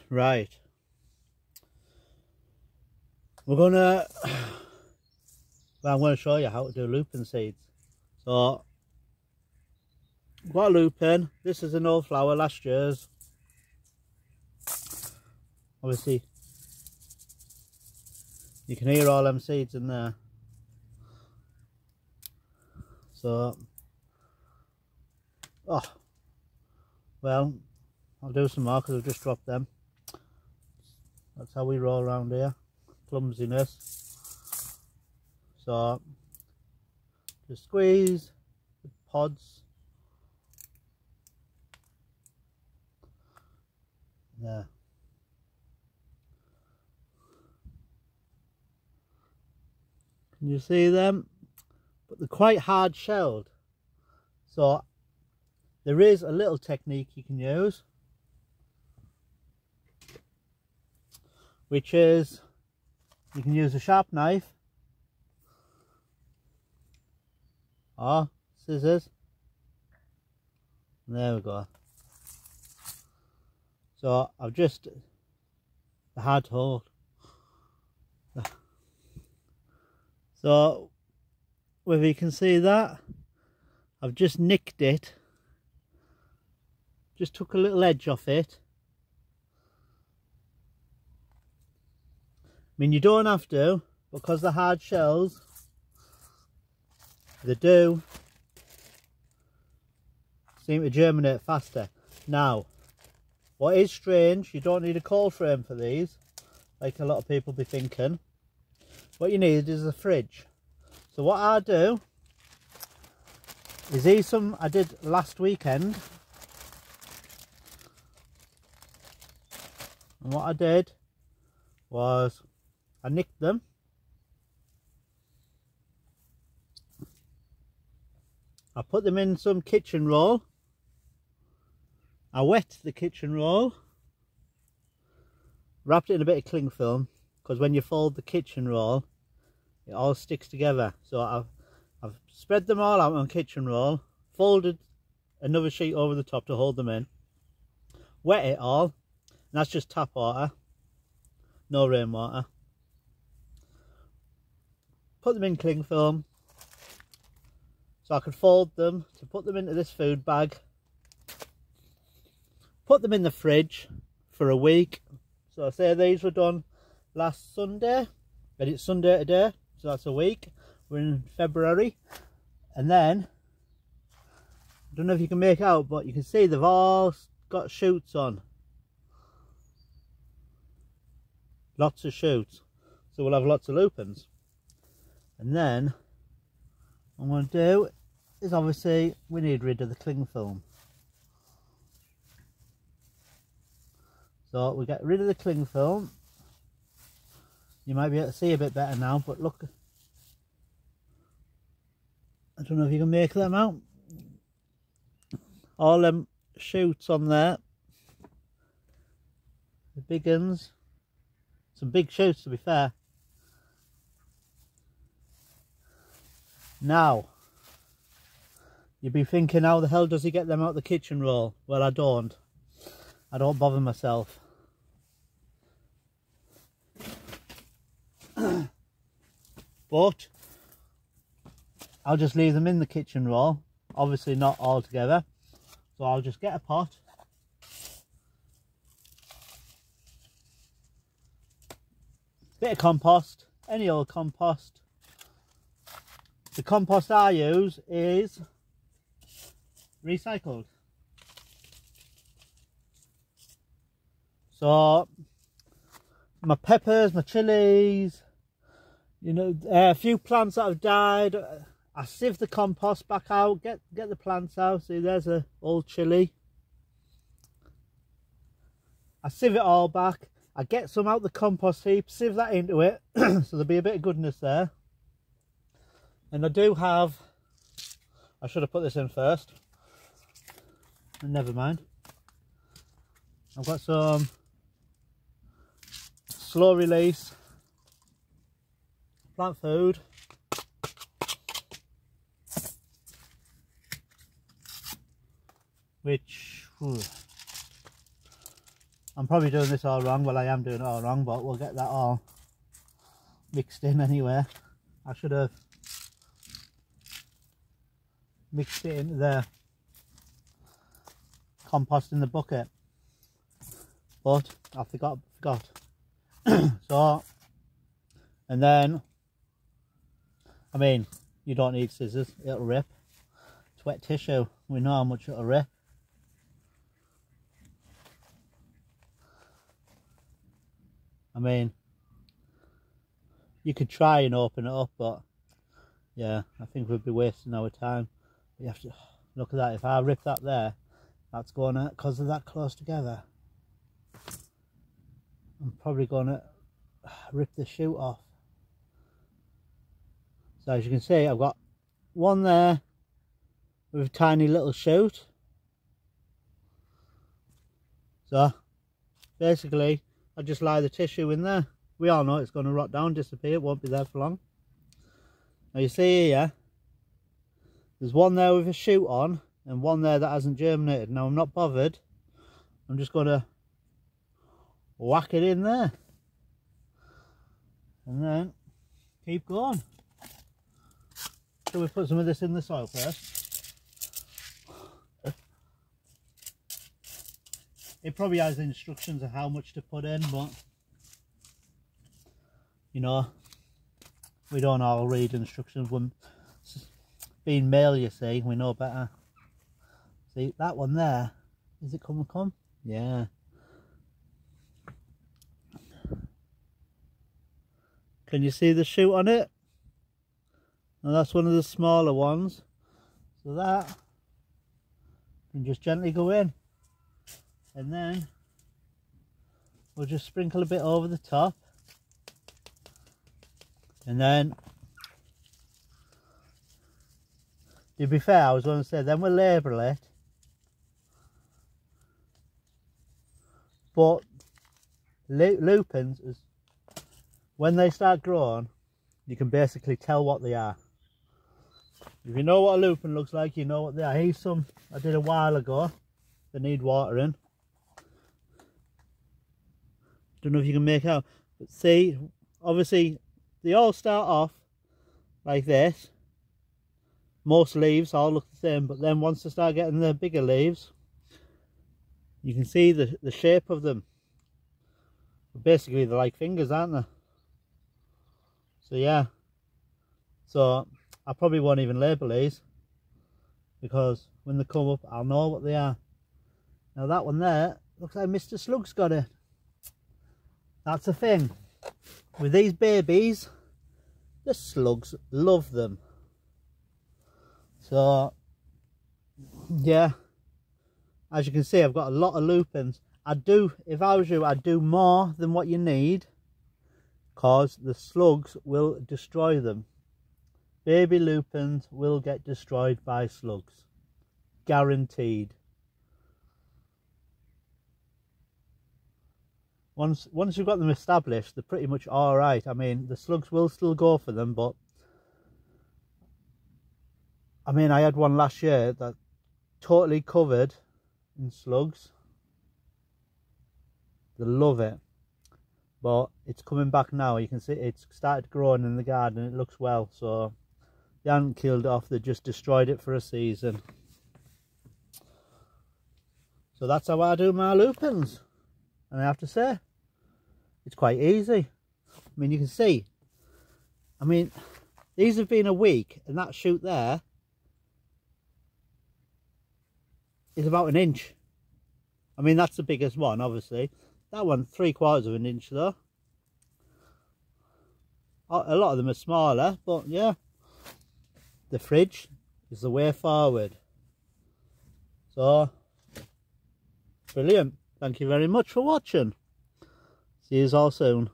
Right. I'm going to show you how to do lupin seeds. So, I've got a lupin. This is an old flower, last year's. Obviously, you can hear all them seeds in there. So, well, I'll do some more because I've just dropped them. That's how we roll around here. Clumsiness. So, just squeeze the pods. There. Can you see them? But they're quite hard shelled. So there is a little technique you can use, which is you can use a sharp knife or scissors. And there we go. So I've just, they're hard to hold. So whether you can see that, I've just nicked it, just took a little edge off it. I mean, you don't have to, because they're hard shells, they do seem to germinate faster. Now, what is strange, you don't need a cold frame for these, like a lot of people be thinking. What you need is a fridge. So what I do is these some I did last weekend. And what I did was I nicked them. I put them in some kitchen roll. I wet the kitchen roll. Wrapped it in a bit of cling film, because when you fold the kitchen roll, it all sticks together. So I've spread them all out on kitchen roll, folded another sheet over the top to hold them in, wet it all, and that's just tap water, no rainwater. Put them in cling film so I could fold them to put them into this food bag, put them in the fridge for a week. So I say these were done last Sunday, and it's Sunday today, so that's a week. We're in February, and then I don't know if you can make out, but you can see they've all got shoots on, lots of shoots, so we'll have lots of lupins. And then what I'm going to do is, obviously we need rid of the cling film, so we get rid of the cling film. You might be able to see a bit better now, but look, I don't know if you can make them out. All them shoots on there, the big ones, some big shoots to be fair. Now, you'd be thinking, how the hell does he get them out the kitchen roll? Well, I don't bother myself. But I'll just leave them in the kitchen roll, obviously not all together. So I'll just get a pot, bit of compost, any old compost. The compost I use is recycled. So my peppers, my chilies, you know, a few plants that have died, I sieve the compost back out, get the plants out. See, there's a old chilli. I sieve it all back. I get some out the compost heap, sieve that into it, so there'll be a bit of goodness there. And I do have, I should have put this in first, never mind. I've got some slow release plant food. Which I'm probably doing this all wrong. Well, I am doing it all wrong, but we'll get that all mixed in anyway. I should have mixed it into the compost in the bucket, but I forgot. So, and then, I mean, you don't need scissors, it'll rip. It's wet tissue, we know how much it'll rip. I mean, you could try and open it up, but yeah, I think we'd be wasting our time. But you have to look at that. If I rip that there, that's going to, because they're that close together, I'm probably going to rip the shoot off. So as you can see, I've got one there with a tiny little shoot. So basically, I just lie the tissue in there. We all know it's going to rot down, disappear, it won't be there for long. Now you see here, there's one there with a shoot on and one there that hasn't germinated. Now I'm not bothered, I'm just going to whack it in there and then keep going. Shall we put some of this in the soil first? It probably has instructions of how much to put in, but you know, we don't all read instructions. When being male, you see, we know better. See that one there, is it come? Yeah. Can you see the shoot on it? Now that's one of the smaller ones. So that can just gently go in. And then we'll just sprinkle a bit over the top. And then, to be fair, I was going to say, then we'll label it. But lupins, when they start growing, you can basically tell what they are. If you know what a lupin looks like, you know what they are. Here's some I did a while ago. They need watering. Don't know if you can make out, but see, obviously they all start off like this. Most leaves all look the same, but then once they start getting the bigger leaves, you can see the shape of them. Basically they're like fingers, aren't they? So yeah, so I probably won't even label these, because when they come up I'll know what they are. Now that one there looks like Mr. Slug's got it. That's the thing with these babies, the slugs love them. So yeah, as you can see, I've got a lot of lupins. If I was you, I'd do more than what you need, because the slugs will destroy them. Baby lupins will get destroyed by slugs, guaranteed. Once you've got them established, they're pretty much all right. I mean, the slugs will still go for them, but I mean, I had one last year that totally covered in slugs. They love it, but it's coming back now. You can see it's started growing in the garden. It looks well, so they haven't killed it off. They just destroyed it for a season. So that's how I do my lupins. And I have to say, it's quite easy. I mean, you can see, I mean, these have been a week, and that shoot there is about an inch. I mean, that's the biggest one, obviously. That one, 3/4 of an inch though. A lot of them are smaller, but yeah, the fridge is the way forward. So, brilliant. Thank you very much for watching. See you all soon.